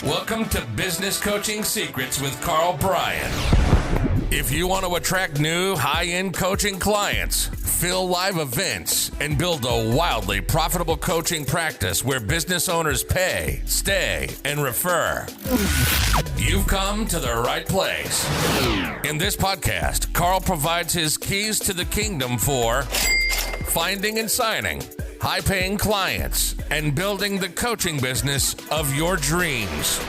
Welcome to Business Coaching Secrets with Karl, Bryan. If you want to attract new high-end coaching clients, fill live events, and build a wildly profitable coaching practice where business owners pay, stay, and refer, you've come to the right place. In this podcast, Karl provides his keys to the kingdom for finding and signing high-paying clients and building the coaching business of your dreams.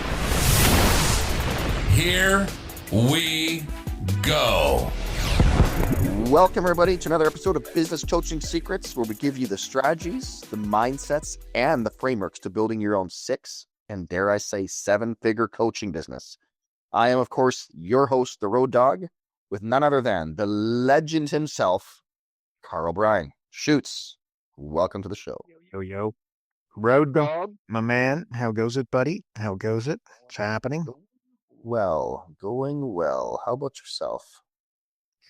Here we go. Welcome, everybody, to another episode of Business Coaching Secrets, where we give you the strategies, the mindsets, and the frameworks to building your own 6 and, dare I say, 7-figure coaching business. I am, of course, your host, the Road Dog, with none other than the legend himself, Karl Bryan. Shoots, welcome to the show. Yo. Road Dog, my man. How goes it, buddy? How goes it? What's happening? Going well. How about yourself?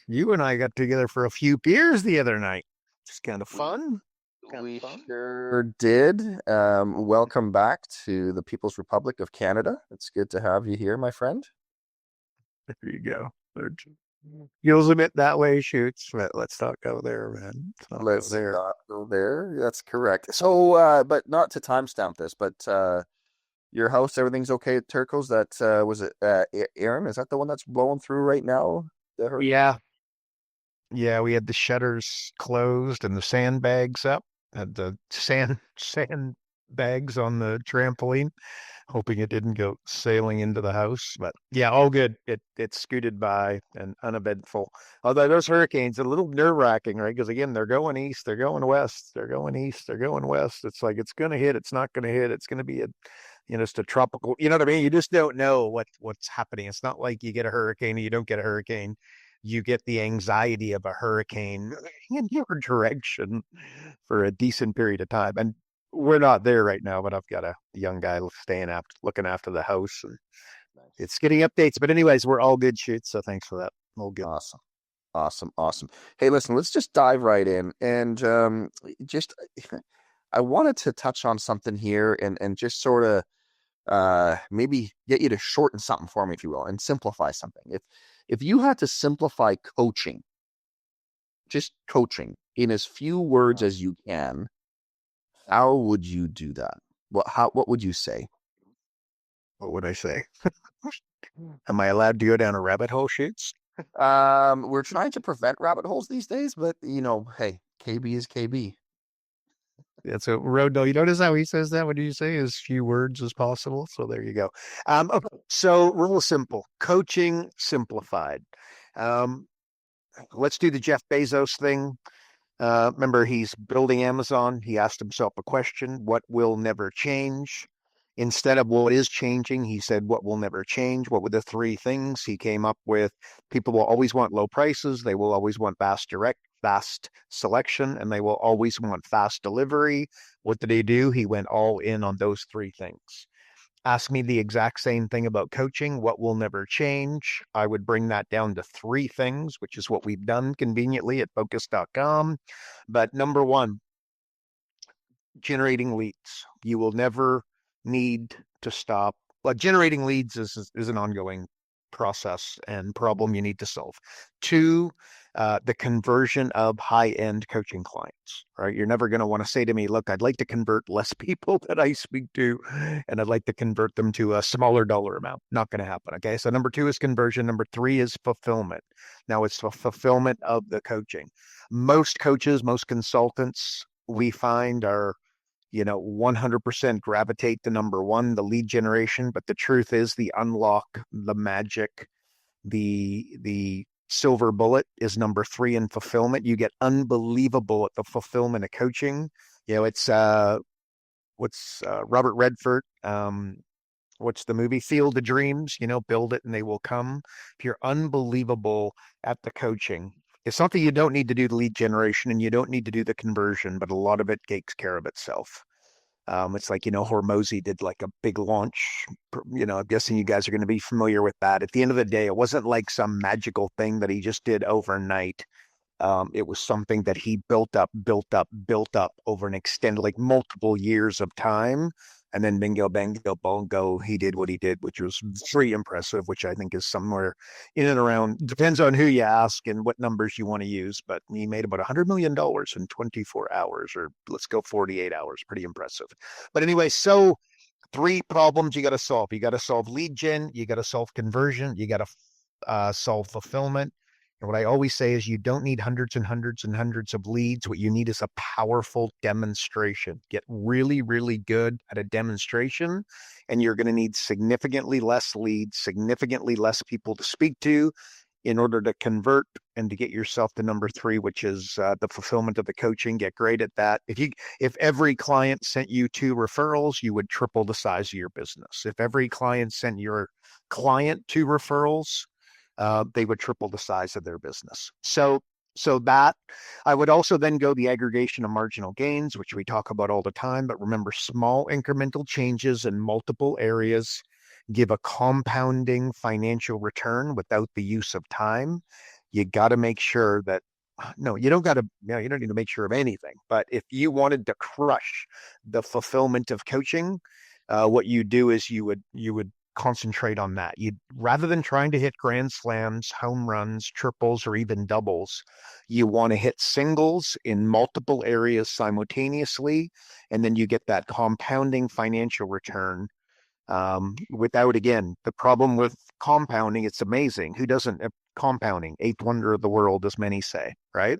You and I got together for a few beers the other night. Just kind of fun. We sure did. Welcome back to the People's Republic of Canada. It's good to have you here, my friend. There you go. Feels a bit that way, Shoots. But let's not go there, man. Let's not go there. That's correct. So, but not to timestamp this, but your house, everything's okay at Turco's? That was it. Aaron, is that the one that's blowing through right now? Yeah. We had the shutters closed and the sandbags up. Had the sandbags on the trampoline, hoping it didn't go sailing into the house. But yeah, all good. It scooted by and uneventful. Although those hurricanes are a little nerve-wracking, right? Because again, they're going east, they're going west, they're going east, they're going west. It's like it's going to hit, it's not going to hit. It's going to be just a tropical. You know what I mean? You just don't know what's happening. It's not like you get a hurricane and you don't get a hurricane. You get the anxiety of a hurricane in your direction for a decent period of time. And we're not there right now, but I've got a young guy looking after the house, and it's getting updates. But anyways, we're all good, Shoots. So thanks for that. All good. Awesome. Hey, listen, let's just dive right in. And I wanted to touch on something here and just sort of maybe get you to shorten something for me, if you will, and simplify something. If you had to simplify coaching, just coaching in as few words as you can, how would you do that? What would you say? What would I say? Am I allowed to go down a rabbit hole, Shoots? We're trying to prevent rabbit holes these days, but hey, KB is KB. That's a road. No, you notice how he says that? What do you say? As few words as possible. So there you go. Okay. So real simple. Coaching simplified. Let's do the Jeff Bezos thing. Remember, he's building Amazon. He asked himself a question: what will never change? Instead of what is changing, he said, what will never change? What were the 3 things he came up with? People will always want low prices. They will always want fast selection, and they will always want fast delivery. What did he do? He went all in on those 3 things. Ask me the exact same thing about coaching. What will never change? I would bring that down to 3 things, which is what we've done conveniently at focus.com. But number 1, generating leads. You will never need to stop. Well, generating leads is an ongoing process and problem you need to solve. 2, the conversion of high-end coaching clients, right? You're never going to want to say to me, look, I'd like to convert less people that I speak to, and I'd like to convert them to a smaller dollar amount. Not going to happen. Okay. So number 2 is conversion. Number 3 is fulfillment. Now it's the fulfillment of the coaching. Most coaches, most consultants we find are 100% gravitate to number 1, the lead generation. But the truth is the unlock, the magic, the silver bullet is number 3 in fulfillment. You get unbelievable at the fulfillment of coaching. It's Robert Redford. What's the movie? Field of Dreams, build it and they will come. If you're unbelievable at the coaching, it's something you don't need to do the lead generation and you don't need to do the conversion, but a lot of it takes care of itself. It's like, Hormozi did like a big launch. I'm guessing you guys are going to be familiar with that. At the end of the day, it wasn't like some magical thing that he just did overnight. It was something that he built up over an extended, like multiple years of time And then bingo, bango, bongo, he did what he did, which was very impressive, which I think is somewhere in and around, depends on who you ask and what numbers you want to use. But he made about $100 million in 24 hours, or let's go 48 hours. Pretty impressive. But anyway, so three problems you got to solve. You got to solve lead gen, you got to solve conversion, you got to solve fulfillment. And what I always say is you don't need hundreds and hundreds and hundreds of leads. What you need is a powerful demonstration. Get really, really good at a demonstration, and you're going to need significantly less leads, significantly less people to speak to in order to convert and to get yourself to number three, which is the fulfillment of the coaching. Get great at that. If every client sent you 2 referrals, you would triple the size of your business. If every client sent your client 2 referrals, they would triple the size of their business. So that I would also then go the aggregation of marginal gains, which we talk about all the time. But remember, small incremental changes in multiple areas give a compounding financial return without the use of time. You got to make sure that no, you don't need to make sure of anything. But if you wanted to crush the fulfillment of coaching, what you do is you would concentrate on that. You rather than trying to hit grand slams, home runs, triples, or even doubles, you want to hit singles in multiple areas simultaneously, and then you get that compounding financial return. Without, again, the problem with compounding, it's amazing. Who doesn't compounding? Eighth wonder of the world, as many say, right?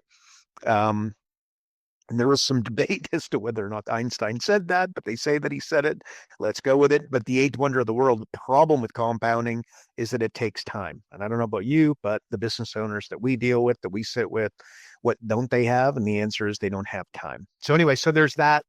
And there was some debate as to whether or not Einstein said that, but they say that he said it. Let's go with it. But the eighth wonder of the world, the problem with compounding is that it takes time. And I don't know about you, but the business owners that we deal with, that we sit with, what don't they have? And the answer is they don't have time. So anyway, so there's that.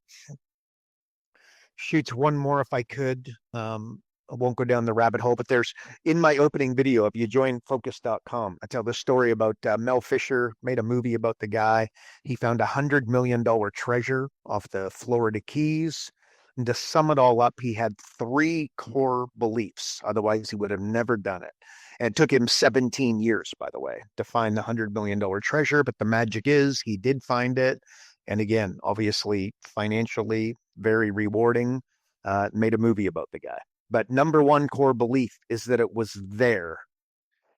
Shoots one more if I could. I won't go down the rabbit hole, but there's in my opening video, if you join focus.com, I tell the story about Mel Fisher, made a movie about the guy. He found $100 million treasure off the Florida Keys. And to sum it all up, he had 3 core beliefs. Otherwise, he would have never done it. And it took him 17 years, by the way, to find the $100 million treasure. But the magic is he did find it. And again, obviously, financially, very rewarding. Made a movie about the guy. But number 1 core belief is that it was there.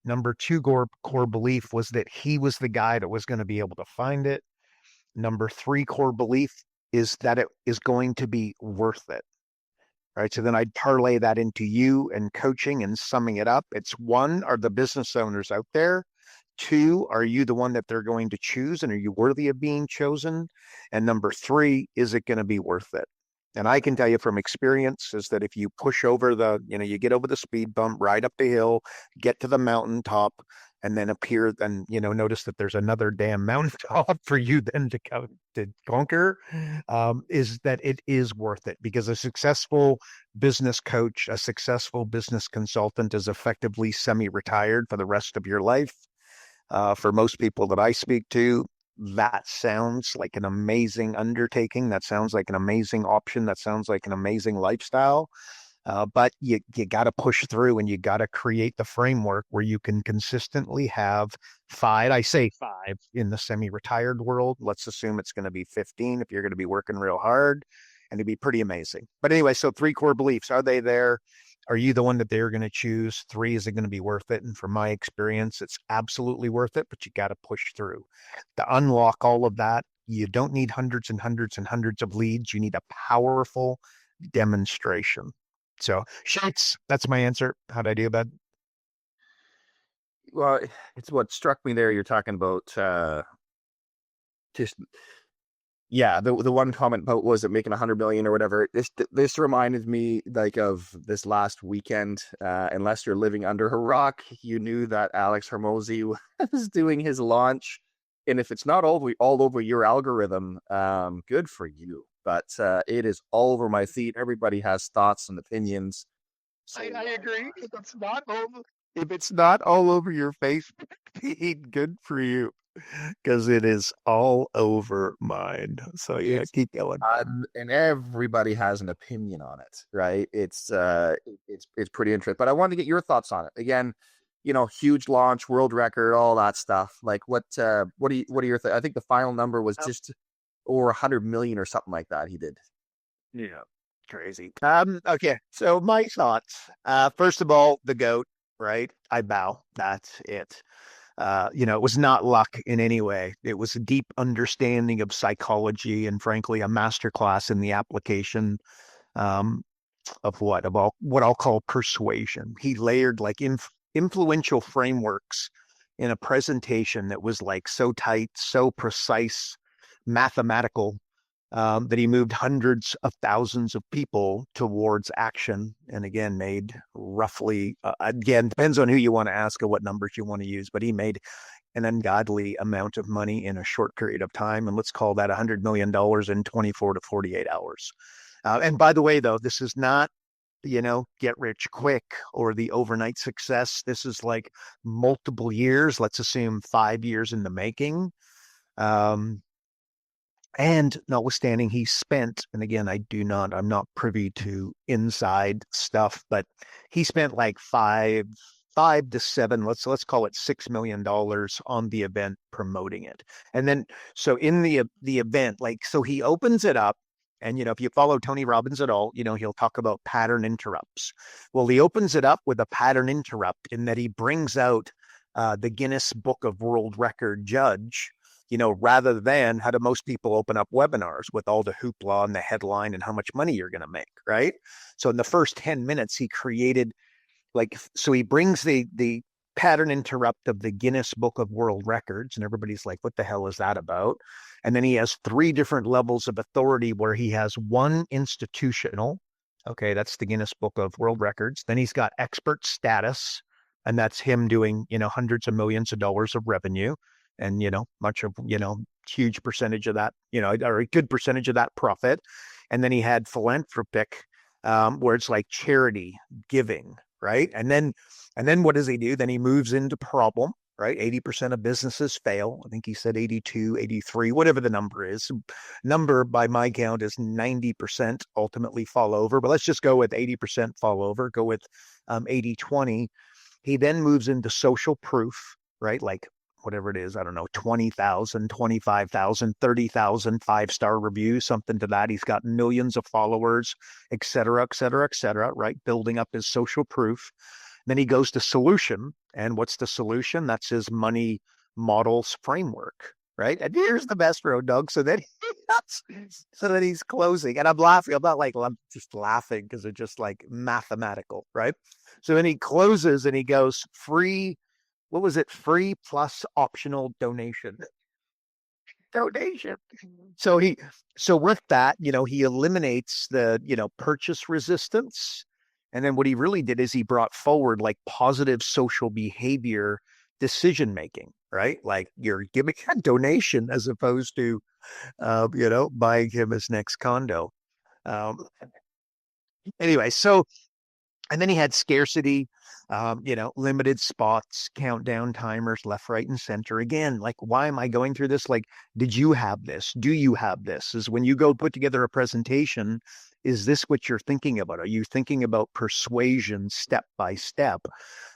Number 2 core belief was that he was the guy that was going to be able to find it. Number 3 core belief is that it is going to be worth it. Right. So then I'd parlay that into you and coaching and summing it up. It's 1, are the business owners out there? 2, are you the one that they're going to choose? And are you worthy of being chosen? And number 3, is it going to be worth it? And I can tell you from experience is that if you push over you get over the speed bump, ride up the hill, get to the mountaintop, and then notice that there's another damn mountaintop for you then to conquer, is that it is worth it. Because a successful business coach, a successful business consultant is effectively semi-retired for the rest of your life. For most people that I speak to, that sounds like an amazing undertaking. That sounds like an amazing option. That sounds like an amazing lifestyle. But you got to push through, and you got to create the framework where you can consistently have 5. I say 5 in the semi-retired world. Let's assume it's going to be 15 if you're going to be working real hard, and it'd be pretty amazing. But anyway, so 3 core beliefs. Are they there? Are you the one that they're going to choose? 3, is it going to be worth it? And from my experience, it's absolutely worth it, but you got to push through. To unlock all of that, you don't need hundreds and hundreds and hundreds of leads. You need a powerful demonstration. So, Shakes, that's my answer. How'd I do, bud? Well, it's what struck me there. You're talking about just the one comment about was it making 100 million or whatever. This reminded me like of this last weekend. Unless you're living under a rock, you knew that Alex Hormozi was doing his launch, and if it's not all over your algorithm, good for you. But it is all over my feed. Everybody has thoughts and opinions. So, I agree. If it's not all over your face feed, good for you, because it is all over mine. So yeah, keep going. And everybody has an opinion on it, right? It's pretty interesting. But I wanted to get your thoughts on it. Again, huge launch, world record, all that stuff. Like what are your I think the final number was just over 100 million or something like that he did. Yeah. Crazy. Okay. So my thoughts. First of all, the goat, right? I bow. That's it. It was not luck in any way. It was a deep understanding of psychology and frankly, a masterclass in the application um, what I'll call persuasion. He layered like influential frameworks in a presentation that was like so tight, so precise, mathematical, that he moved hundreds of thousands of people towards action. And again, made roughly, again, depends on who you want to ask or what numbers you want to use, but he made an ungodly amount of money in a short period of time. And let's call that $100 million in 24 to 48 hours. And by the way, though, this is not, get rich quick or the overnight success. This is like multiple years, let's assume 5 years in the making. And notwithstanding, he spent, and again, I'm not privy to inside stuff, but he spent like five to seven, let's call it $6 million on the event promoting it. And then, so in the event, like, so he opens it up. And, if you follow Tony Robbins at all, he'll talk about pattern interrupts. Well, he opens it up with a pattern interrupt in that he brings out the Guinness Book of World Record judge, rather than how do most people open up webinars with all the hoopla and the headline and how much money you're going to make, right? So in the first 10 minutes, he created so he brings the pattern interrupt of the Guinness Book of World Records, and everybody's like, what the hell is that about? And then he has 3 different levels of authority where he has one institutional. Okay, that's the Guinness Book of World Records. Then he's got expert status, and that's him doing, hundreds of millions of dollars of revenue. And, much of, huge percentage of that, or a good percentage of that profit. And then he had philanthropic, where it's like charity giving, right? And then what does he do? Then he moves into problem, right? 80% of businesses fail. I think he said 82, 83, whatever the number is. Number by my count is 90% ultimately fall over, but let's just go with 80% fall over, go with 80-20. He then moves into social proof, right? Like whatever it is, I don't know, 20,000, 25,000, 30,000 5-star reviews, something to that. He's got millions of followers, et cetera, et cetera, et cetera, right? Building up his social proof. Then he goes to solution. And what's the solution? That's his money models framework, right? And here's the best road dog. So then he's closing. And I'm laughing. I'm just laughing because it's just like mathematical, right? So then he closes and he goes free. What was it? Free plus optional donation. So with that, he eliminates the, purchase resistance. And then what he really did is he brought forward like positive social behavior decision making, right? Like you're giving a donation as opposed to, buying him his next condo. Anyway, and then he had scarcity, limited spots, countdown timers, left, right, and center. Again, like, why am I going through this? Like, did you have this? Do you have this? Is when you go put together a presentation, is this what you're thinking about? Are you thinking about persuasion step by step?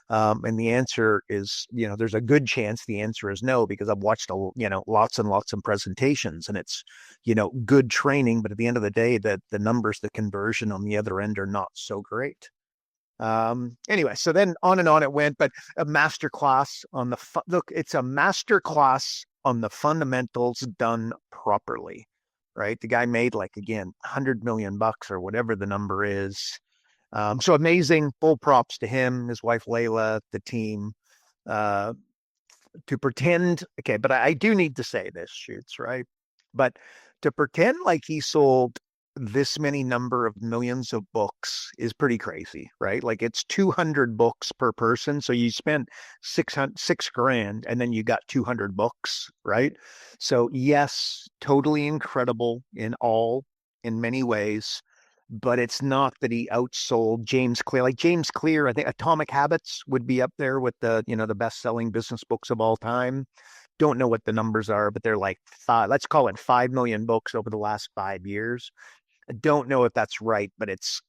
And the answer is, there's a good chance the answer is no, because I've watched, lots and lots of presentations and it's, good training. But at the end of the day, the numbers, the conversion on the other end are not so great. Anyway, so then on and on it went, but a masterclass on it's a masterclass on the fundamentals done properly, right? The guy made again, $100 million or whatever the number is. So amazing, full props to him, his wife, Layla, the team, to pretend. Okay. But I do need to say this, Shoots, right? But to pretend like he sold this many number of millions of books is pretty crazy, right? Like it's 200 books per person. So you spent $6,000 and then you got 200 books, right? So yes, totally incredible in many ways, but it's not that he outsold James Clear. Like James Clear, I think Atomic Habits would be up there with the best-selling business books of all time. Don't know what the numbers are, but they're like let's call it 5 million books over the last 5 years. I don't know if that's right, but it's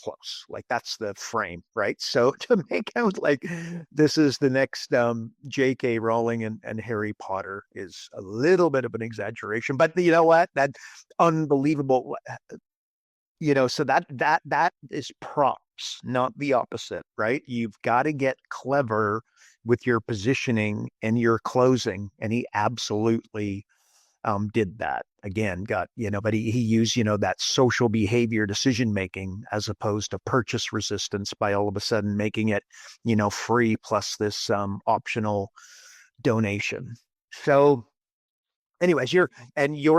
close. Like that's the frame, right? So to make out like this is the next J.K. Rowling and Harry Potter is a little bit of an exaggeration. But you know what? That's unbelievable. So that is props, not the opposite, right? You've got to get clever with your positioning and your closing. And he absolutely did that. Again, but he used, that social behavior decision making as opposed to purchase resistance by all of a sudden making it, free plus this optional donation. So anyways, your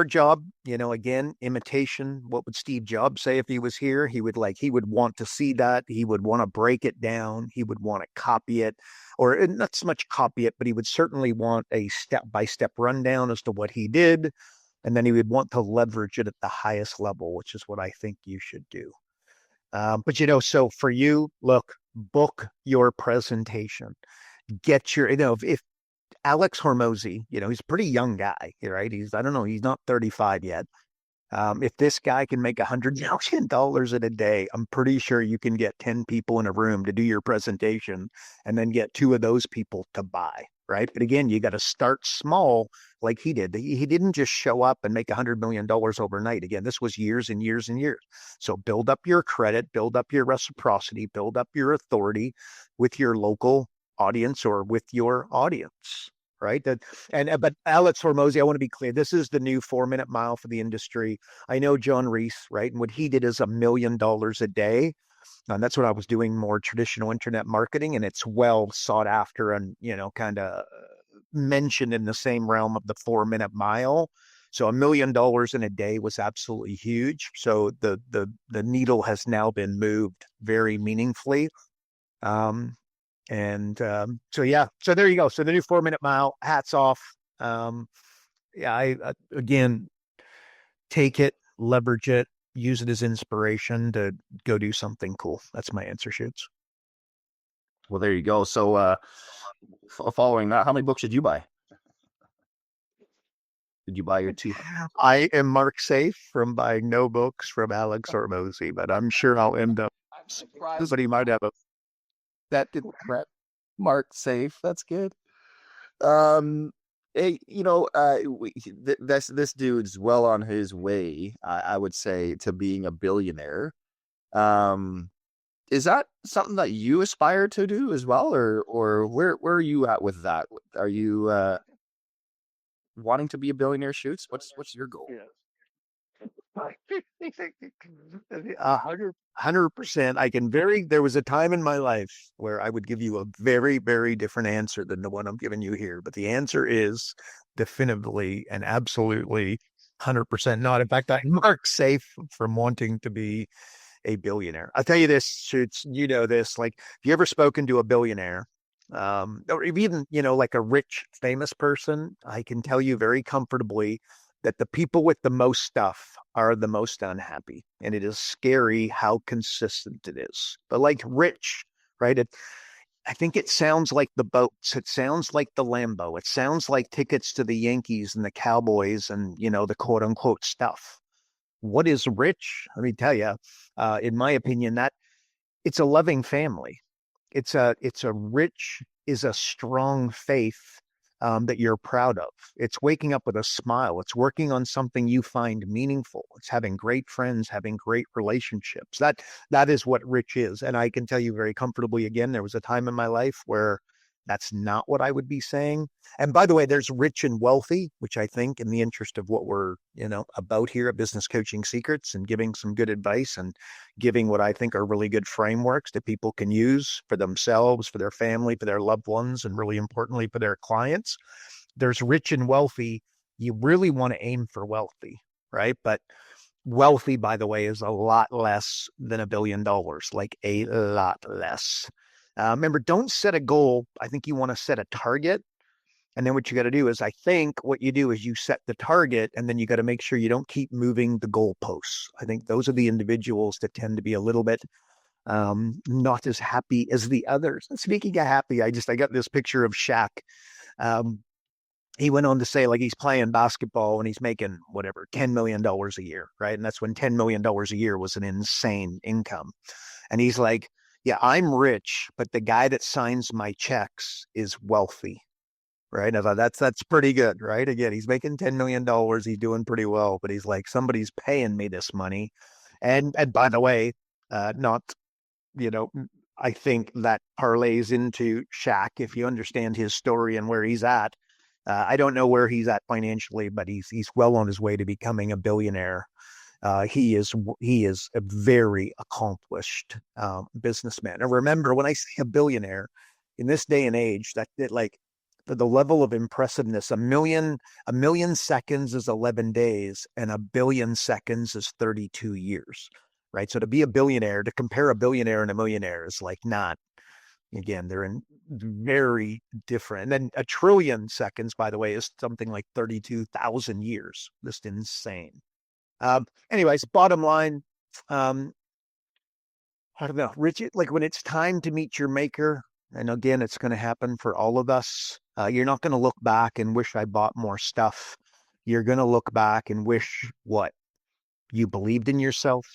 job, again, imitation. What would Steve Jobs say if he was here? He would want to see that. He would want to break it down. He would want to copy it, or not so much copy it, but he would certainly want a step-by-step rundown as to what he did. And then he would want to leverage it at the highest level, which is what I think you should do. But so for you, look, book your presentation. Get your, if Alex Hormozi, he's a pretty young guy, right? I don't know, he's not 35 yet. If this guy can make $100 million in a day, I'm pretty sure you can get 10 people in a room to do your presentation and then get 2 of those people to buy, right? But again, you got to start small like he did. He didn't just show up and make $100 million overnight. Again, this was years and years and years. So build up your credit, build up your reciprocity, build up your authority with your local audience or with your audience. Right. But Alex Hormozi, I want to be clear. This is the new 4-minute mile for the industry. I know John Reese, right? And what he did is $1 million a day. And that's what I was doing, more traditional internet marketing. And it's well sought after and, kind of mentioned in the same realm of the 4-minute mile. So $1 million in a day was absolutely huge. So the needle has now been moved very meaningfully. So there you go. So the new 4-minute mile, hats off. I again, take it, leverage it, use it as inspiration to go do something cool. That's my answer, Shoots. Well, there you go. So following that, how many books did you buy? Did you buy your 2? I am mark safe from buying no books from Alex Hormozi, but I'm sure I'll end up. I'm surprised. Somebody might have that didn't mark safe. That's good. Hey, this dude's well on his way, I would say, to being a billionaire. Is that something that you aspire to do as well, or where are you at with that? Are you wanting to be a billionaire, Shoots? What's your goal? Yeah. 100%. There was a time in my life where I would give you a very, very different answer than the one I'm giving you here. But the answer is definitively and absolutely 100% not. In fact, I'm mark safe from wanting to be a billionaire. I'll tell you this, Shoots, this, like, have you ever spoken to a billionaire? Or even, like a rich, famous person? I can tell you very comfortably that the people with the most stuff are the most unhappy. And it is scary how consistent it is. But like rich, right? I think it sounds like the boats. It sounds like the Lambo. It sounds like tickets to the Yankees and the Cowboys and, the quote unquote stuff. What is rich? Let me tell you, in my opinion, that it's a loving family. It's a rich is a strong faith that you're proud of. It's waking up with a smile. It's working on something you find meaningful. It's having great friends, having great relationships. That is what rich is. And I can tell you very comfortably, again, there was a time in my life where that's not what I would be saying. And by the way, there's rich and wealthy, which I think in the interest of what we're, about here at Business Coaching Secrets and giving some good advice and giving what I think are really good frameworks that people can use for themselves, for their family, for their loved ones, and really importantly, for their clients. There's rich and wealthy. You really want to aim for wealthy, right? But wealthy, by the way, is a lot less than $1 billion, like a lot less. Remember, don't set a goal. I think you want to set a target. And then what you got to do is, I think what you do is you set the target and then you got to make sure you don't keep moving the goalposts. I think those are the individuals that tend to be a little bit not as happy as the others. And speaking of happy, I got this picture of Shaq. He went on to say, like, he's playing basketball and he's making whatever, $10 million a year, right? And that's when $10 million a year was an insane income. And he's like, yeah, I'm rich, but the guy that signs my checks is wealthy, right? I thought that's pretty good, right? Again, he's making $10 million. He's doing pretty well, but he's like, somebody's paying me this money. And by the way, not, you know, I think that parlays into Shaq if you understand his story and where he's at. I don't know where he's at financially, but he's well on his way to becoming a billionaire. He is a very accomplished businessman. And remember, when I say a billionaire in this day and age, that like the level of impressiveness, a million seconds is 11 days, and a billion seconds is 32 years. Right. So to be a billionaire, to compare a billionaire and a millionaire is like not, again, they're in very different. And then a trillion seconds, by the way, is something like 32,000 years. Just insane. Anyways, bottom line, I don't know, Richard, like when it's time to meet your maker, and again, it's going to happen for all of us. You're not going to look back and wish I bought more stuff. You're going to look back and wish what? You believed in yourself,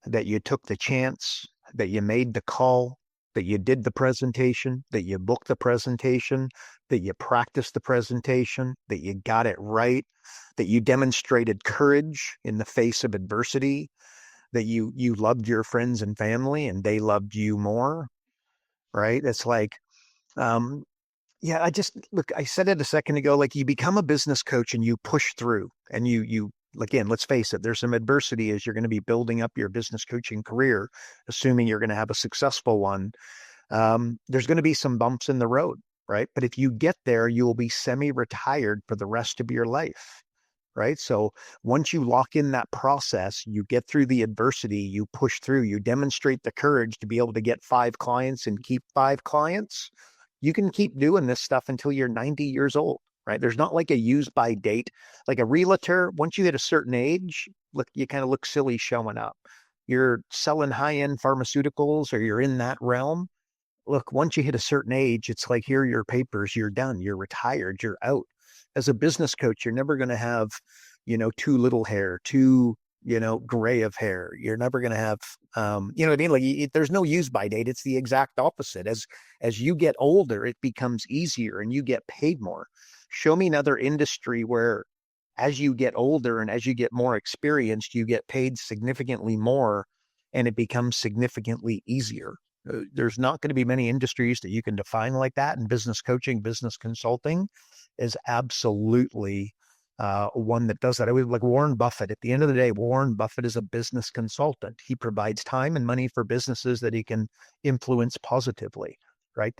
that you took the chance, that you made the call, that you did the presentation, that you booked the presentation, that you practiced the presentation, that you got it right, that you demonstrated courage in the face of adversity, that you loved your friends and family and they loved you more, right? It's like, yeah, I said it a second ago, like you become a business coach and you push through and you again, let's face it, there's some adversity as you're going to be building up your business coaching career, assuming you're going to have a successful one. There's going to be some bumps in the road, right? But if you get there, you will be semi-retired for the rest of your life, right? So once you lock in that process, you get through the adversity, you push through, you demonstrate the courage to be able to get 5 clients and keep 5 clients. You can keep doing this stuff until you're 90 years old, right? There's not like a use by date. Like a realtor, once you hit a certain age, look, you kind of look silly showing up. You're selling high-end pharmaceuticals or you're in that realm. Look, once you hit a certain age, it's like, here are your papers, you're done, you're retired, you're out. As a business coach, you're never going to have, too little hair, too, gray of hair. You're never going to have, you know what I mean? Like there's no use by date. It's the exact opposite. As you get older, it becomes easier and you get paid more. Show me another industry where as you get older and as you get more experienced, you get paid significantly more and it becomes significantly easier. There's not going to be many industries that you can define like that. And business coaching, business consulting is absolutely one that does that. I was like Warren Buffett. At the end of the day, Warren Buffett is a business consultant. He provides time and money for businesses that he can influence positively, right?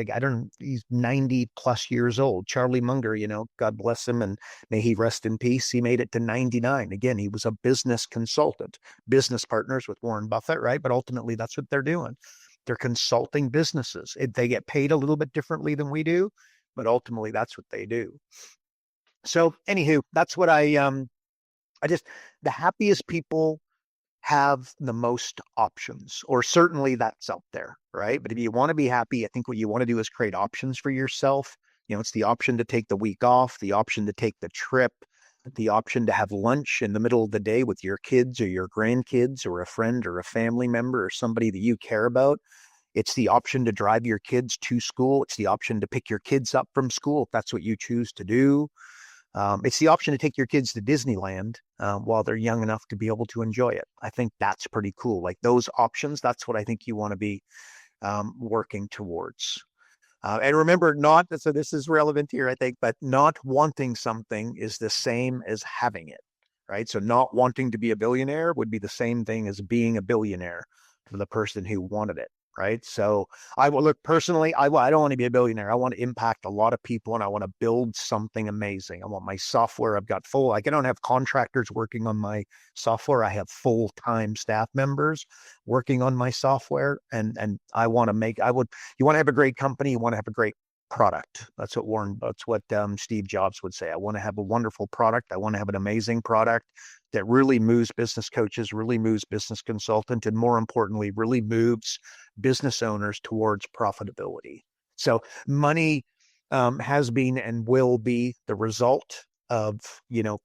He's 90 plus years old. Charlie Munger, God bless him and may he rest in peace. He made it to 99. Again, he was a business consultant, business partners with Warren Buffett, right? But ultimately that's what they're doing. They're consulting businesses. They get paid a little bit differently than we do, but ultimately that's what they do. So anywho, that's what the happiest people have the most options, or certainly that's out there, right? But if you want to be happy, I think what you want to do is create options for yourself. It's the option to take the week off, the option to take the trip, the option to have lunch in the middle of the day with your kids or your grandkids or a friend or a family member or somebody that you care about. It's the option to drive your kids to school. It's the option to pick your kids up from school if that's what you choose to do. It's the option to take your kids to Disneyland while they're young enough to be able to enjoy it. I think that's pretty cool. Like those options, that's what I think you want to be working towards. And remember, so this is relevant here, I think, but not wanting something is the same as having it, right? So not wanting to be a billionaire would be the same thing as being a billionaire for the person who wanted it, right? So I will look personally, I don't want to be a billionaire. I want to impact a lot of people and I want to build something amazing. I want my software. I don't have contractors working on my software. I have full-time staff members working on my software. And I want to you want to have a great company. You want to have a great product. That's what Steve Jobs would say. I want to have a wonderful product. I want to have an amazing product that really moves business coaches, really moves business consultant, and more importantly, really moves business owners towards profitability. So money has been and will be the result of,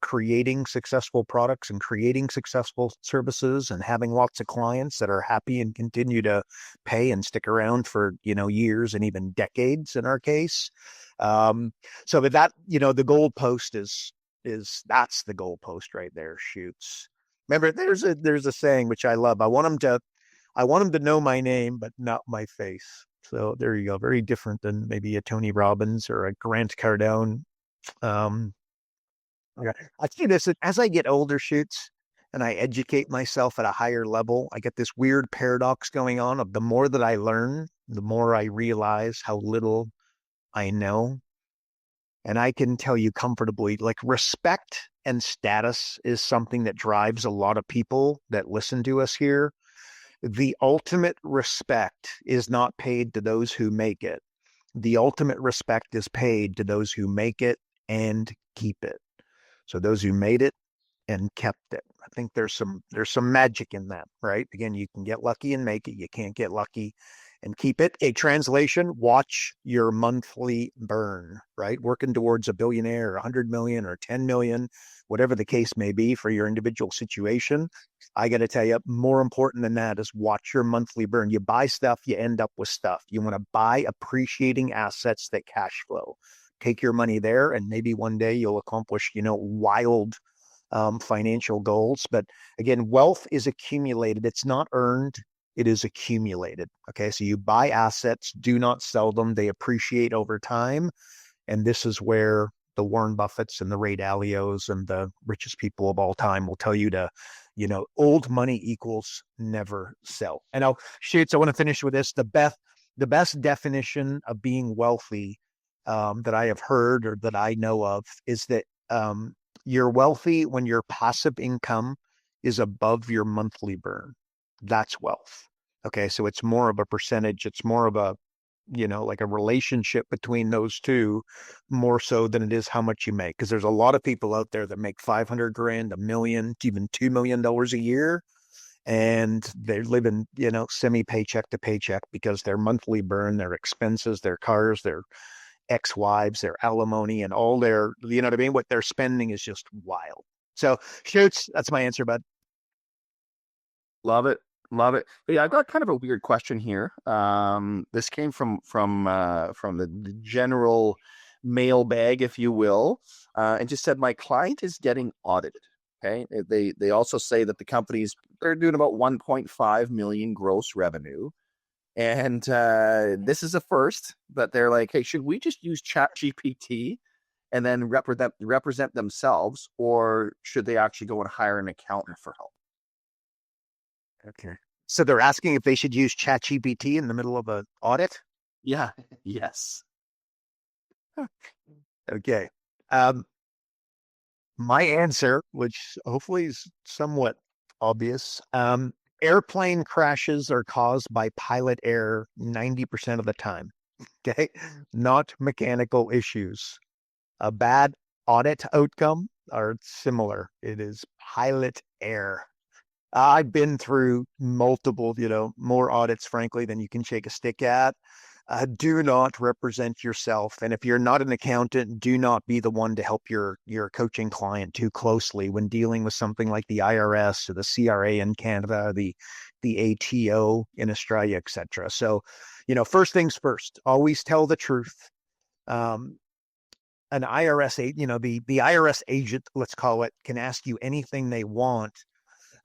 creating successful products and creating successful services and having lots of clients that are happy and continue to pay and stick around for, years and even decades in our case. So with that, the goalpost is that's the goalpost right there, shoots. Remember, there's a saying which I love. I want them to know my name, but not my face. So there you go. Very different than maybe a Tony Robbins or a Grant Cardone. Um, yeah. I see this as I get older, Shoots, and I educate myself at a higher level. I get this weird paradox going on of the more that I learn, the more I realize how little I know. And I can tell you comfortably, like respect and status is something that drives a lot of people that listen to us here. The ultimate respect is not paid to those who make it. The ultimate respect is paid to those who make it and keep it. So those who made it and kept it. I think there's some magic in that, right? Again, you can get lucky and make it. You can't get lucky and keep it. A translation, watch your monthly burn, right? Working towards a billionaire or 100 million or 10 million, whatever the case may be for your individual situation. I got to tell you, more important than that is watch your monthly burn. You buy stuff, you end up with stuff. You want to buy appreciating assets that cash flow. Take your money there, and maybe one day you'll accomplish, wild financial goals. But again, wealth is accumulated. It's not earned. It is accumulated. Okay. So you buy assets, do not sell them. They appreciate over time. And this is where the Warren Buffetts and the Ray Dalios and the richest people of all time will tell you to, old money equals never sell. And I'll Shoots, I want to finish with this. The best definition of being wealthy that I have heard or that I know of is that you're wealthy when your passive income is above your monthly burn. That's wealth. Okay. So it's more of a percentage. It's more of a, like a relationship between those two more so than it is how much you make. Because there's a lot of people out there that make 500 grand, a million, even $2 million a year. And they're living, semi paycheck to paycheck because their monthly burn, their expenses, their cars, their ex-wives, their alimony, and all their, you know what I mean? What they're spending is just wild. So Shoots, that's my answer, bud. Love it. Love it. But yeah, I've got kind of a weird question here. This came from the general mailbag, if you will, and just said my client is getting audited. Okay. They also say that the they're doing about 1.5 million gross revenue. And this is a first, but they're like, hey, should we just use ChatGPT and then represent themselves, or should they actually go and hire an accountant for help? Okay. So they're asking if they should use ChatGPT in the middle of an audit? Yeah. Yes. Okay. My answer, which hopefully is somewhat obvious, airplane crashes are caused by pilot error 90% of the time. Okay. Not mechanical issues. A bad audit outcome are similar. It is pilot error. I've been through multiple, more audits, frankly, than you can shake a stick at. Do not represent yourself. And if you're not an accountant, do not be the one to help your coaching client too closely when dealing with something like the IRS or the CRA in Canada, the ATO in Australia, etc. So, first things first, always tell the truth. An IRS, the IRS agent, let's call it, can ask you anything they want.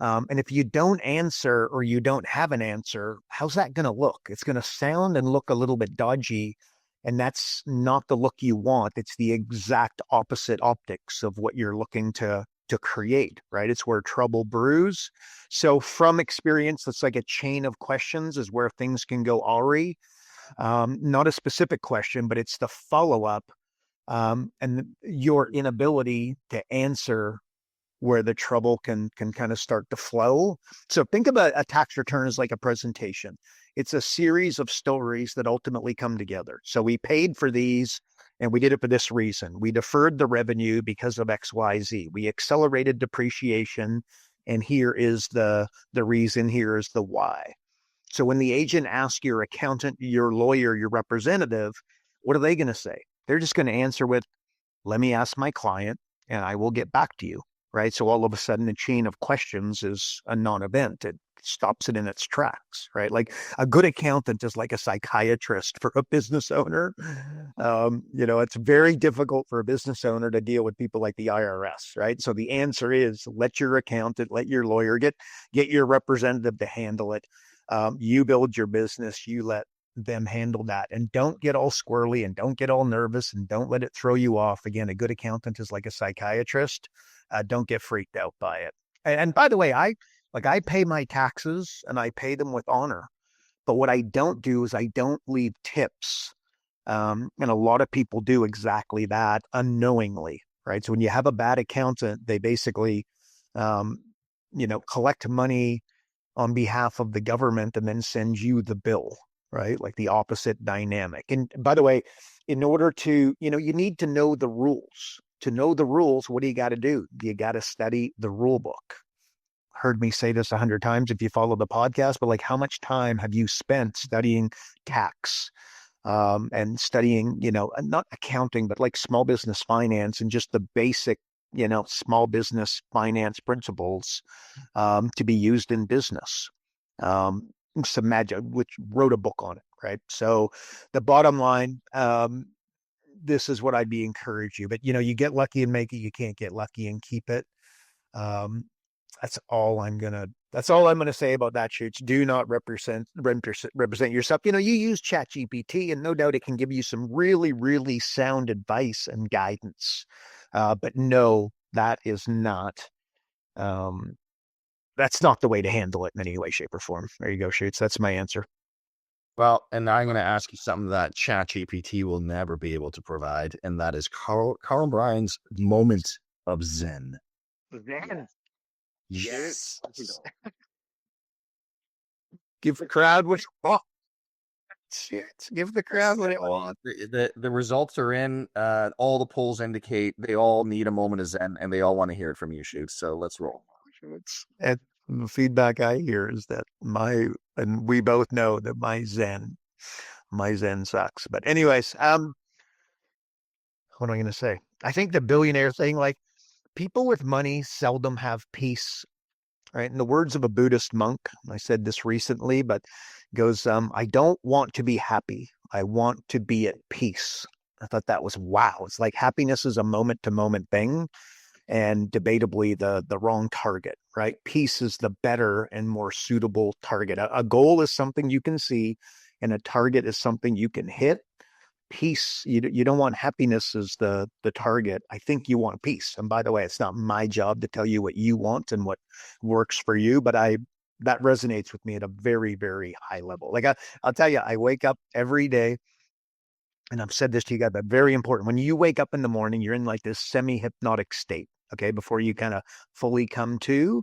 And if you don't answer or you don't have an answer, how's that going to look? It's going to sound and look a little bit dodgy. And that's not the look you want. It's the exact opposite optics of what you're looking to create, right? It's where trouble brews. So from experience, it's like a chain of questions is where things can go awry. Not a specific question, but it's the follow-up and your inability to answer where the trouble can kind of start to flow. So think about a tax return as like a presentation. It's a series of stories that ultimately come together. So we paid for these and we did it for this reason. We deferred the revenue because of XYZ. We accelerated depreciation, and here is the reason, here is the why. So when the agent asks your accountant, your lawyer, your representative, what are they going to say? They're just going to answer with, let me ask my client and I will get back to you. right? So all of a sudden, the chain of questions is a non-event. It stops it in its tracks, right? Like a good accountant is like a psychiatrist for a business owner. It's very difficult for a business owner to deal with people like the IRS, right? So the answer is let your accountant, let your lawyer get your representative to handle it. You build your business, you let them handle that, and don't get all squirrely and don't get all nervous and don't let it throw you off. Again, a good accountant is like a psychiatrist. Don't get freaked out by it. And by the way, I pay my taxes and I pay them with honor. But what I don't do is I don't leave tips. And a lot of people do exactly that unknowingly, right? So when you have a bad accountant, they basically, collect money on behalf of the government and then send you the bill, right? Like the opposite dynamic. And by the way, in order to, you need to know the rules. To know the rules, what do you got to do? You got to study the rule book. Heard me say this 100 times if you follow the podcast, but like how much time have you spent studying tax and studying, not accounting, but like small business finance and just the basic, small business finance principles to be used in business. Which wrote a book on it, right? So the bottom line, this is what I'd be encourage you. But you get lucky and make it. You can't get lucky and keep it. That's all I'm gonna say about that, Shoots. Do not represent yourself. You use ChatGPT, and no doubt it can give you some really, really sound advice and guidance. But no, that's not the way to handle it in any way, shape, or form. There you go, Shoots. That's my answer. Well, and I'm going to ask you something that ChatGPT will never be able to provide, and that is Karl Bryan's moment of Zen. Zen. Yes. Give the crowd what it wants. Give the crowd what it wants. The results are in. All the polls indicate they all need a moment of Zen, and they all want to hear it from you, Shoots. So let's roll. And the feedback I hear is that and we both know that my Zen sucks. But anyways, what am I going to say? I think the billionaire thing, like people with money seldom have peace, right? In the words of a Buddhist monk, I said this recently, but goes, I don't want to be happy. I want to be at peace. I thought that was wow. It's like happiness is a moment to moment thing and debatably the wrong target, right? Peace is the better and more suitable target. A goal is something you can see and a target is something you can hit. Peace, you don't want happiness as the target. I think you want peace. And by the way, it's not my job to tell you what you want and what works for you, but that resonates with me at a very, very high level. Like I'll tell you, I wake up every day, and I've said this to you guys, but very important. When you wake up in the morning, you're in like this semi-hypnotic state, okay, before you kind of fully come to.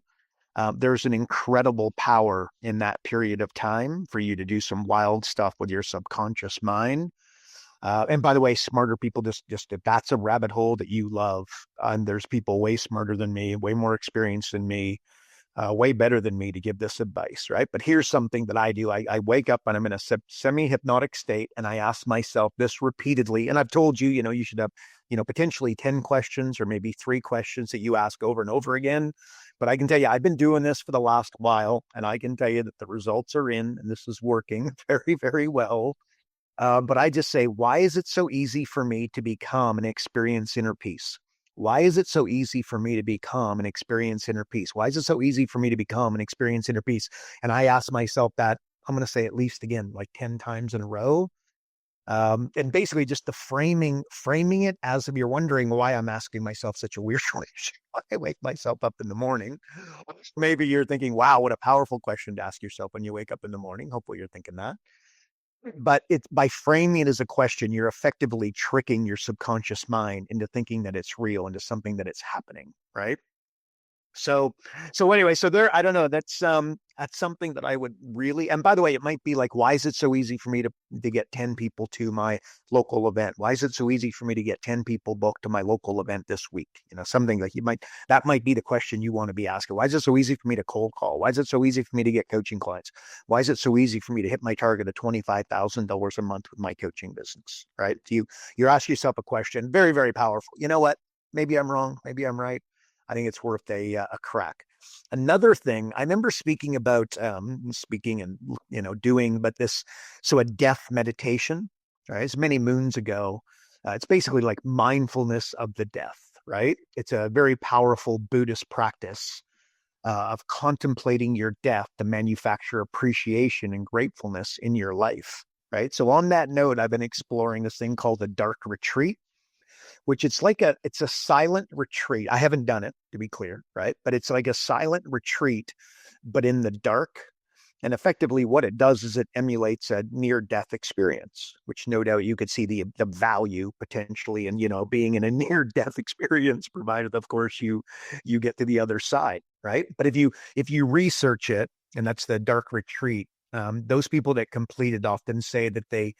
There's an incredible power in that period of time for you to do some wild stuff with your subconscious mind. And by the way, smarter people, just if that's a rabbit hole that you love, and there's people way smarter than me, way more experienced than me, way better than me to give this advice, right? But here's something that I do. I wake up and I'm in a semi-hypnotic state, and I ask myself this repeatedly. And I've told you, you should have, potentially 10 questions or maybe 3 questions that you ask over and over again. But I can tell you, I've been doing this for the last while, and I can tell you that the results are in, and this is working very, very well. But I just say, why is it so easy for me to be calm and experience inner peace? Why is it so easy for me to be calm and experience inner peace? Why is it so easy for me to be calm and experience inner peace? And I ask myself that, I'm going to say at least again, like 10 times in a row. And basically just the framing it as if you're wondering why I'm asking myself such a weird question. I wake myself up in the morning. Maybe you're thinking, wow, what a powerful question to ask yourself when you wake up in the morning. Hopefully you're thinking that. But it's by framing it as a question, you're effectively tricking your subconscious mind into thinking that it's real, into something that it's happening, right? So anyway, there, I don't know, that's something that I would really, and by the way, it might be like, why is it so easy for me to get 10 people to my local event? Why is it so easy for me to get 10 people booked to my local event this week? Something like that might be the question you want to be asking. Why is it so easy for me to cold call? Why is it so easy for me to get coaching clients? Why is it so easy for me to hit my target of $25,000 a month with my coaching business, right? You ask yourself a question, very, very powerful. You know what? Maybe I'm wrong. Maybe I'm right. I think it's worth a crack. Another thing I remember speaking about, speaking and doing, but this, so a death meditation, right? It's many moons ago. It's basically like mindfulness of the death, right? It's a very powerful Buddhist practice of contemplating your death to manufacture appreciation and gratefulness in your life, right? So on that note, I've been exploring this thing called the dark retreat, which it's a silent retreat. I haven't done it, to be clear, right? But it's like a silent retreat, but in the dark. And effectively what it does is it emulates a near-death experience, which no doubt you could see the value potentially in, being in a near-death experience, provided, of course, you get to the other side, right? But if you research it, and that's the dark retreat, those people that complete it often say that they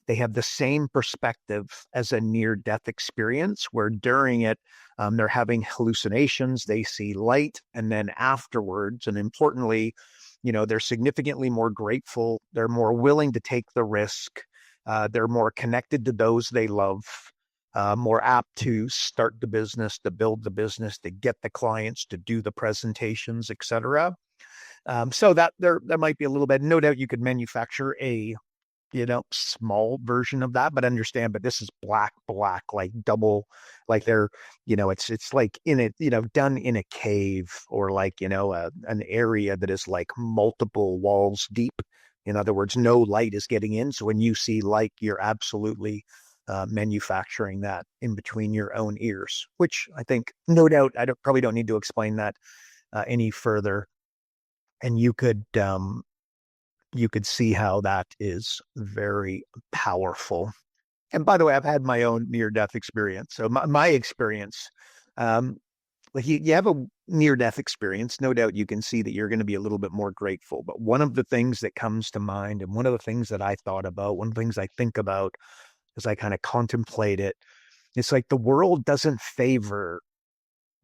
have the same perspective as a near-death experience, where during it, they're having hallucinations, they see light, and then afterwards, and importantly, they're significantly more grateful. They're more willing to take the risk. They're more connected to those they love, more apt to start the business, to build the business, to get the clients, to do the presentations, etc. So that there might be a little bit, no doubt you could manufacture a small version of that, but this is black, like double, like they're, it's like in it, done in a cave, or like, an area that is like multiple walls deep. In other words, no light is getting in. So when you see light, you're absolutely manufacturing that in between your own ears, which I think, no doubt, probably don't need to explain that any further. And you could see how that is very powerful. And by the way, I've had my own near-death experience. So my experience, like you have a near-death experience, no doubt you can see that you're going to be a little bit more grateful. But one of the things that comes to mind, and one of the things that I thought about, one of the things I think about as I kind of contemplate it, it's like the world doesn't favor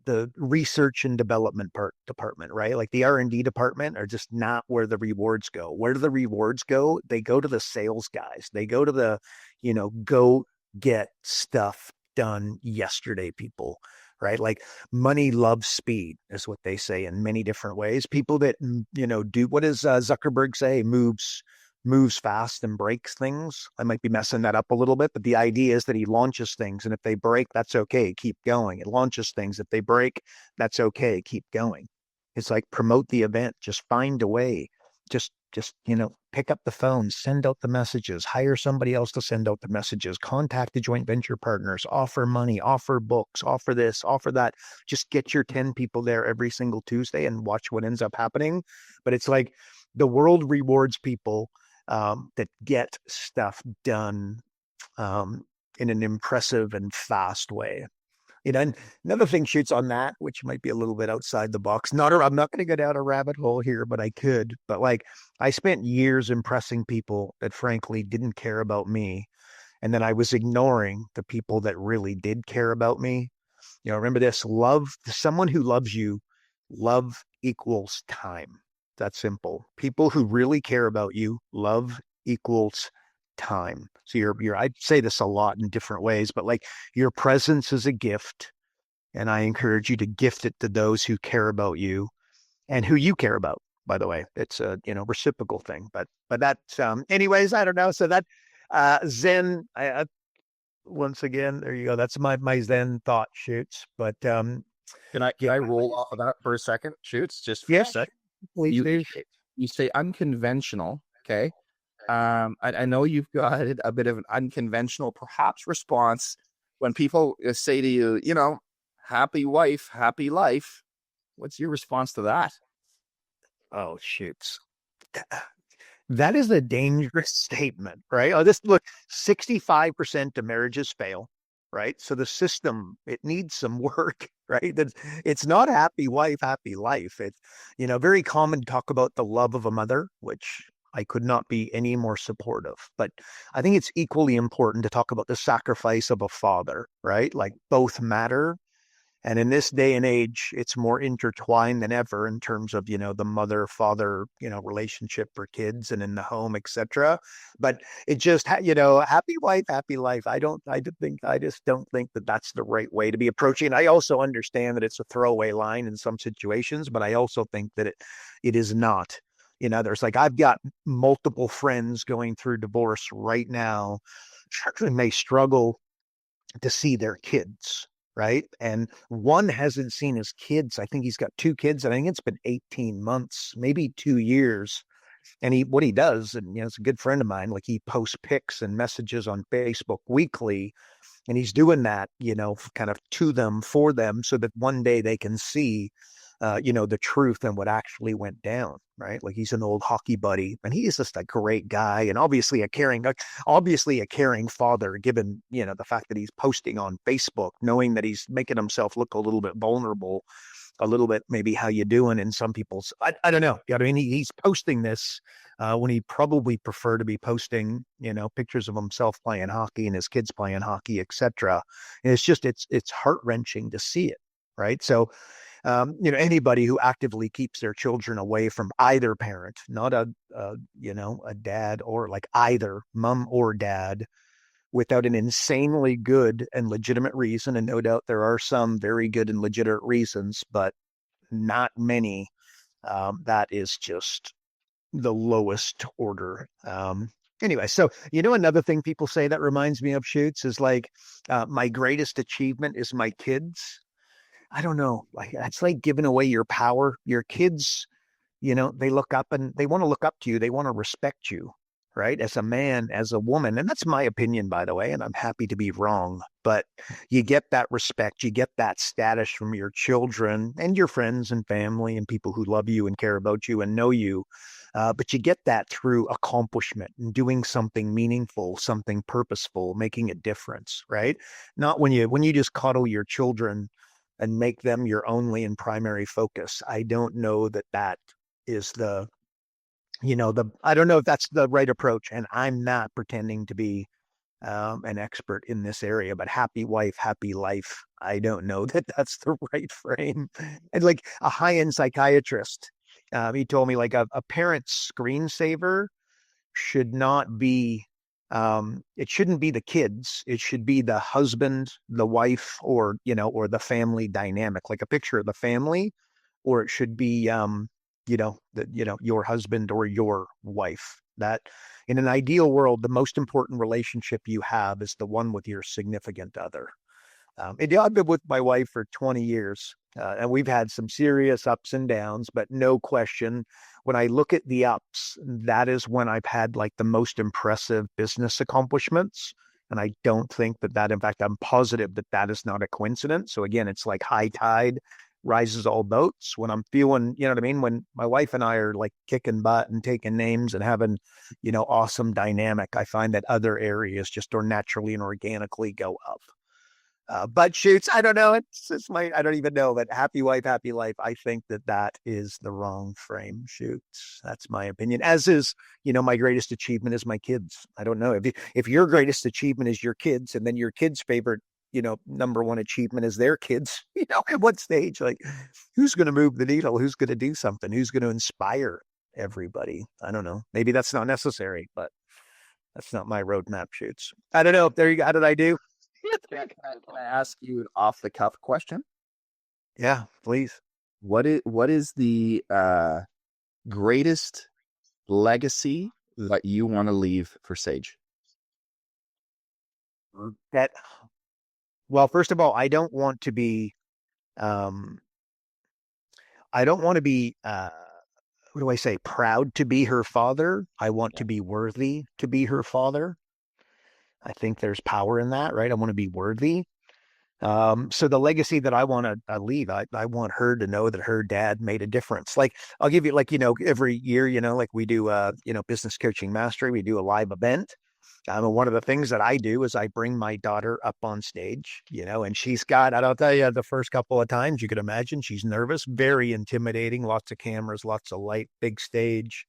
the research and development department, right? Like the R&D department are just not where the rewards go. Where do the rewards go? They go to the sales guys. They go to the, go get stuff done yesterday people, right? Like money loves speed is what they say in many different ways. People that, do, what does Zuckerberg say? Moves fast and breaks things. I might be messing that up a little bit, but the idea is that he launches things, and if they break, that's okay, keep going. It launches things. If they break, that's okay, keep going. It's like promote the event, just find a way, just pick up the phone, send out the messages, hire somebody else to send out the messages, contact the joint venture partners, offer money, offer books, offer this, offer that. Just get your 10 people there every single Tuesday and watch what ends up happening. But it's like the world rewards people that get stuff done in an impressive and fast way. And another thing shoots on that, which might be a little bit outside the box. I'm not going to go down a rabbit hole here, but I could. But like I spent years impressing people that frankly didn't care about me. And then I was ignoring the people that really did care about me. Remember this: love, someone who loves you, love equals time. That's simple. People who really care about you, love equals time. So I'd say this a lot in different ways, but like your presence is a gift, and I encourage you to gift it to those who care about you and who you care about, by the way. It's a, reciprocal thing, but that's, anyways, I don't know. So that, Zen, once again, there you go. That's my Zen thought shoots, but, Can I roll off of that for a second? Shoots, just for yeah, a sec. please do. You say unconventional, okay? I know you've got a bit of an unconventional, perhaps, response when people say to you, happy wife, happy life. What's your response to that? Oh, shoots. That is a dangerous statement, right? Look, 65% of marriages fail, right? So the system, it needs some work, right? It's not happy wife, happy life. It's, very common to talk about the love of a mother, which I could not be any more supportive. But I think it's equally important to talk about the sacrifice of a father, right? Like both matter. And in this day and age, it's more intertwined than ever in terms of, the mother, father, relationship for kids and in the home, etc. But it just, happy wife, happy life. I just don't think that that's the right way to be approaching it. I also understand that it's a throwaway line in some situations, but I also think that it is not in others. Like I've got multiple friends going through divorce right now, and they struggle to see their kids, right? And one hasn't seen his kids. I think he's got two kids. I think it's been 18 months, maybe 2 years. And what he does, and it's a good friend of mine, like he posts pics and messages on Facebook weekly, and he's doing that, kind of to them, for them, so that one day they can see the truth and what actually went down, right? Like he's an old hockey buddy, and he is just a great guy, and obviously a caring father, given the fact that he's posting on Facebook, knowing that he's making himself look a little bit vulnerable, a little bit maybe how you doing in some people's. I don't know. I mean, he's posting this when he probably prefer to be posting pictures of himself playing hockey and his kids playing hockey, etc. And it's heart-wrenching to see it, right? So anybody who actively keeps their children away from either parent, not a dad, or like either mom or dad, without an insanely good and legitimate reason. And no doubt there are some very good and legitimate reasons, but not many. That is just the lowest order. Anyway, so another thing people say that reminds me of, Shoots, is like my greatest achievement is my kids. I don't know. Like that's like giving away your power. Your kids, they look up and they want to look up to you. They want to respect you, right? As a man, as a woman. And that's my opinion, by the way, and I'm happy to be wrong. But you get that respect, you get that status from your children and your friends and family and people who love you and care about you and know you. But you get that through accomplishment and doing something meaningful, something purposeful, making a difference, right? Not when you just coddle your children and make them your only and primary focus. I don't know that is I don't know if that's the right approach, and I'm not pretending to be an expert in this area, but happy wife, happy life. I don't know that that's the right frame. And like a high-end psychiatrist, he told me like a parent's screensaver should not be, it shouldn't be the kids. It should be the husband, the wife, or the family dynamic, like a picture of the family, or it should be, your husband or your wife. That in an ideal world, the most important relationship you have is the one with your significant other. I've been with my wife for 20 years, and we've had some serious ups and downs, but no question, when I look at the ups, that is when I've had like the most impressive business accomplishments. And I don't think that, in fact, I'm positive that is not a coincidence. So again, it's like high tide rises all boats. When I'm feeling, you know what I mean? When my wife and I are like kicking butt and taking names and having, awesome dynamic, I find that other areas just naturally and organically go up. But Shoots, I don't know. I don't even know, but happy wife, happy life. I think that is the wrong frame, Shoots. That's my opinion, as is, my greatest achievement is my kids. I don't know if your greatest achievement is your kids, and then your kids' favorite, number one achievement is their kids, at what stage, like who's going to move the needle? Who's going to do something? Who's going to inspire everybody? I don't know. Maybe that's not necessary, but that's not my roadmap, Shoots. I don't know. There you go. How did I do? Can I ask you an off the cuff question? Yeah, please. What is the greatest legacy that you want to leave for Sage? Well, first of all, I don't want to be, what do I say? Proud to be her father. I want to be worthy to be her father. I think there's power in that, right? I want to be worthy. So the legacy that I want to leave, I want her to know that her dad made a difference. Like I'll give you, like, every year, like we do, business coaching mastery, we do a live event. And one of the things that I do is I bring my daughter up on stage, and she's got, I don't tell you, the first couple of times you could imagine she's nervous, very intimidating, lots of cameras, lots of light, big stage.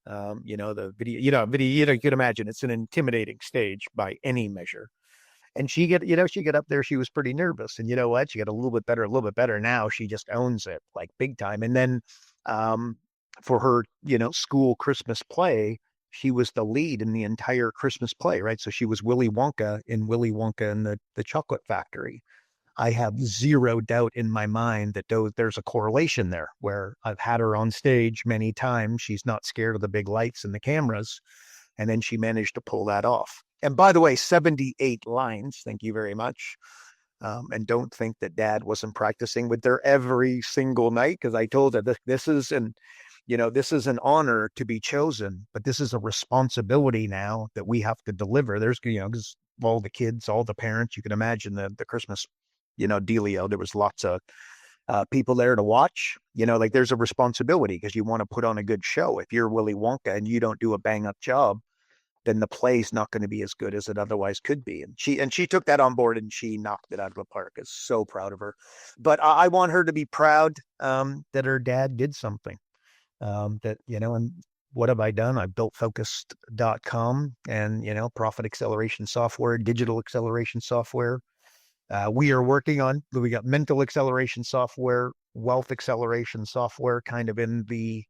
The video, you could imagine it's an intimidating stage by any measure. And she get up there, she was pretty nervous. And you know what? She got a little bit better. Now she just owns it like big time. And then for her, school Christmas play, she was the lead in the entire Christmas play, right? So she was Willy Wonka in Willy Wonka and the Chocolate Factory. I have zero doubt in my mind that there's a correlation there where I've had her on stage many times. She's not scared of the big lights and the cameras. And then she managed to pull that off. And by the way, 78 lines. Thank you very much. And don't think that Dad wasn't practicing with her every single night, because I told her this is an honor to be chosen, but this is a responsibility now that we have to deliver. There's, because all the kids, all the parents, you can imagine the Christmas, dealio. There was lots of people there to watch. Like there's a responsibility because you want to put on a good show. If you're Willy Wonka and you don't do a bang up job, then the play's not going to be as good as it otherwise could be. And she took that on board and she knocked it out of the park. I'm so proud of her. But I want her to be proud that her dad did something. And what have I done? I built focused.com and, profit acceleration software, digital acceleration software. We got mental acceleration software, wealth acceleration software, kind of in the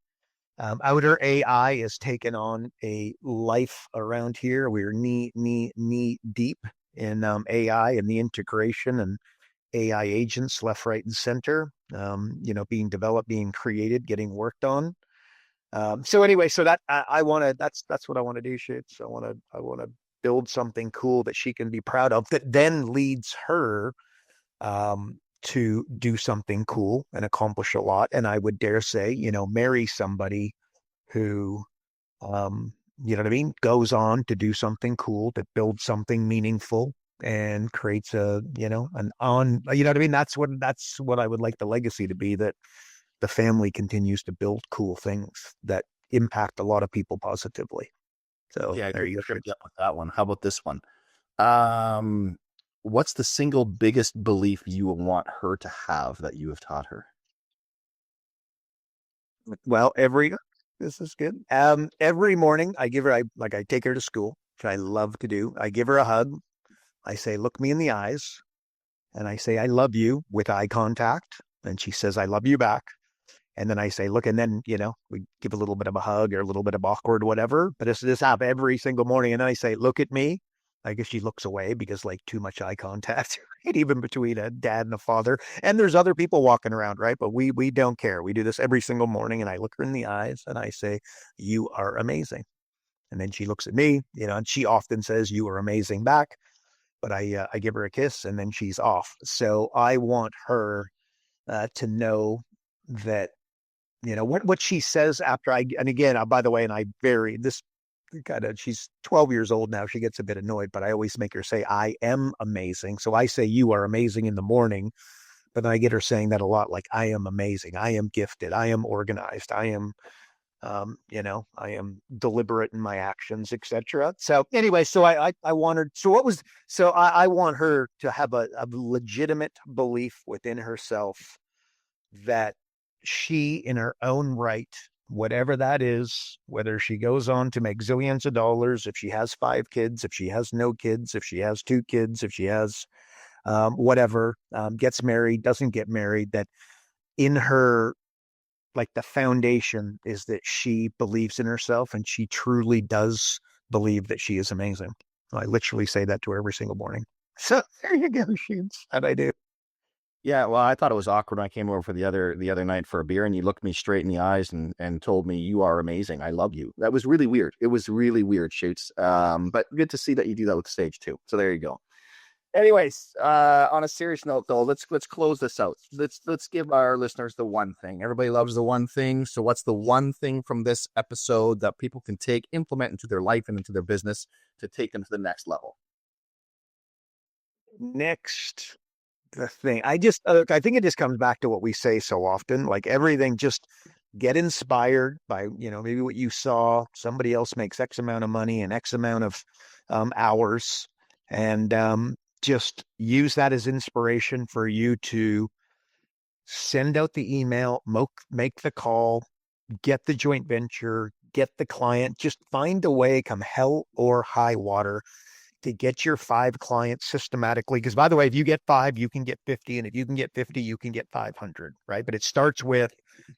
outer. AI has taken on a life around here. We're knee deep in AI and the integration and AI agents left, right, and center, being developed, being created, getting worked on. So anyway, so that that's what I want to do, Shoots. I want to build something cool that she can be proud of, that then leads her to do something cool and accomplish a lot. And I would dare say, marry somebody who, you know what I mean, goes on to do something cool, that builds something meaningful and creates you know what I mean? That's what I would like the legacy to be, that the family continues to build cool things that impact a lot of people positively. So Yeah, there you go. With that one. How about this one? What's the single biggest belief you want her to have that you have taught her? Well, this is good. Every morning I give her, I take her to school, which I love to do. I give her a hug. I say, look me in the eyes. And I say, I love you, with eye contact. And she says, I love you back. And then I say, look, and then, we give a little bit of a hug or a little bit of awkward, whatever. But this happens every single morning. And then I say, look at me. I guess she looks away because too much eye contact, right? Even between a dad and a father. And there's other people walking around, right? But we don't care. We do this every single morning. And I look her in the eyes and I say, you are amazing. And then she looks at me, and she often says, you are amazing back. But I give her a kiss and then she's off. So I want her to know that, what she says after and again, by the way, and I vary this she's 12 years old now. She gets a bit annoyed, but I always make her say, I am amazing. So I say, you are amazing in the morning, but then I get her saying that a lot. Like, I am amazing. I am gifted. I am organized. I am, I am deliberate in my actions, etc. So anyway, so I want her, I want her to have a legitimate belief within herself that she, in her own right, whatever that is, whether she goes on to make zillions of dollars, if she has 5 kids, if she has no kids, if she has 2 kids, if she has whatever, gets married, doesn't get married, that in her, the foundation is that she believes in herself and she truly does believe that she is amazing. I literally say that to her every single morning. So there you go, Shoots. How'd I do? Yeah, well, I thought it was awkward when I came over for the other night for a beer, and you looked me straight in the eyes and told me, you are amazing. I love you. That was really weird. It was really weird, Shoots. But good to see that you do that with stage too. So there you go. Anyways, on a serious note, though, let's close this out. Let's give our listeners the one thing. Everybody loves the one thing. So what's the one thing from this episode that people can take, implement into their life and into their business to take them to the next level? The thing, I think it just comes back to what we say so often. Like everything, just get inspired by, maybe what you saw. Somebody else makes X amount of money and X amount of hours, and just use that as inspiration for you to send out the email, make the call, get the joint venture, get the client. Just find a way, come hell or high water, to get your 5 clients systematically. Because by the way, if you get 5, you can get 50. And if you can get 50, you can get 500, right? But it starts with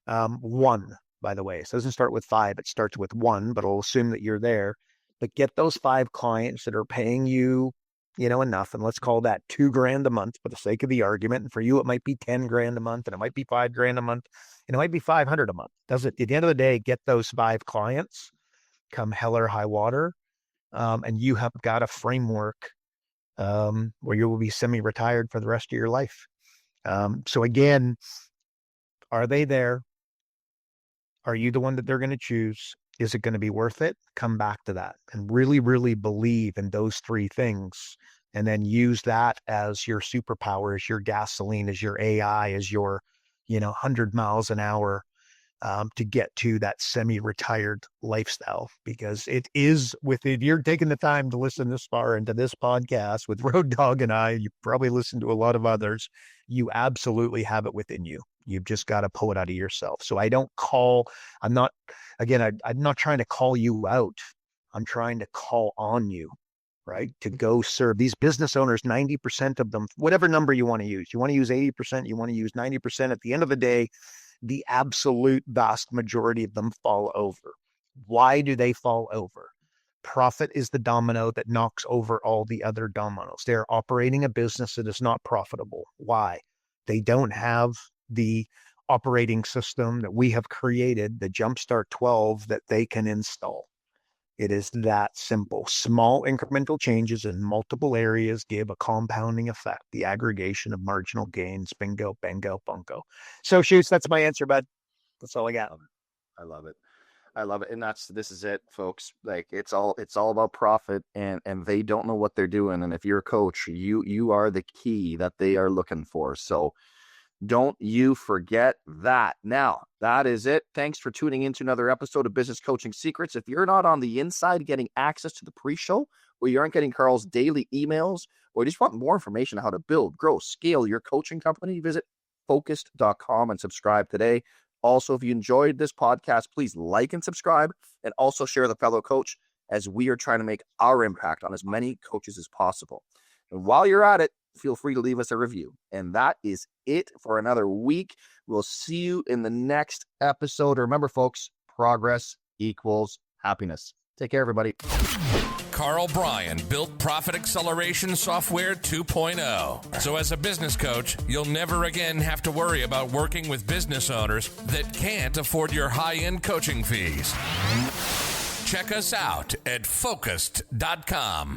1, by the way. So it doesn't start with 5, it starts with 1, but it'll assume that you're there. But get those 5 clients that are paying you, enough. And let's call that $2,000 a month for the sake of the argument. And for you, it might be $10,000 a month, and it might be $5,000 a month, and it might be $500 a month. Does it, at the end of the day, get those 5 clients, come hell or high water. And you have got a framework where you will be semi-retired for the rest of your life. So again, are they there? Are you the one that they're going to choose? Is it going to be worth it? Come back to that and really, really believe in those 3 things, and then use that as your superpower, as your gasoline, as your AI, as your, 100 miles an hour to get to that semi-retired lifestyle. Because it is if you're taking the time to listen this far into this podcast with Road Dogg and I, you probably listen to a lot of others, you absolutely have it within you. You've just got to pull it out of yourself. So I'm not trying to call you out. I'm trying to call on you, right? To go serve these business owners. 90% of them, whatever number you want to use 80%, you want to use 90%. At the end of the day, the absolute vast majority of them fall over. Why do they fall over? Profit is the domino that knocks over all the other dominoes. They're operating a business that is not profitable. Why? They don't have the operating system that we have created, the Jumpstart 12, that they can install. It is that simple. Small incremental changes in multiple areas give a compounding effect, the aggregation of marginal gains. Bingo, bango, bunko. So, Shoots, that's my answer, bud. That's all I got. I love it. And this is it, folks. Like it's all about profit, and they don't know what they're doing. And if you're a coach, you are the key that they are looking for. So don't you forget that. Now, that is it. Thanks for tuning into another episode of Business Coaching Secrets. If you're not on the inside getting access to the pre-show, or you aren't getting Karl's daily emails, or you just want more information on how to build, grow, scale your coaching company, visit focused.com and subscribe today. Also, if you enjoyed this podcast, please like and subscribe, and also share the fellow coach, as we are trying to make our impact on as many coaches as possible. And while you're at it, feel free to leave us a review. And that is it for another week. We'll see you in the next episode. Remember, folks, progress equals happiness. Take care, everybody. Karl Bryan built Profit Acceleration Software 2.0. So as a business coach, you'll never again have to worry about working with business owners that can't afford your high-end coaching fees. Check us out at focused.com.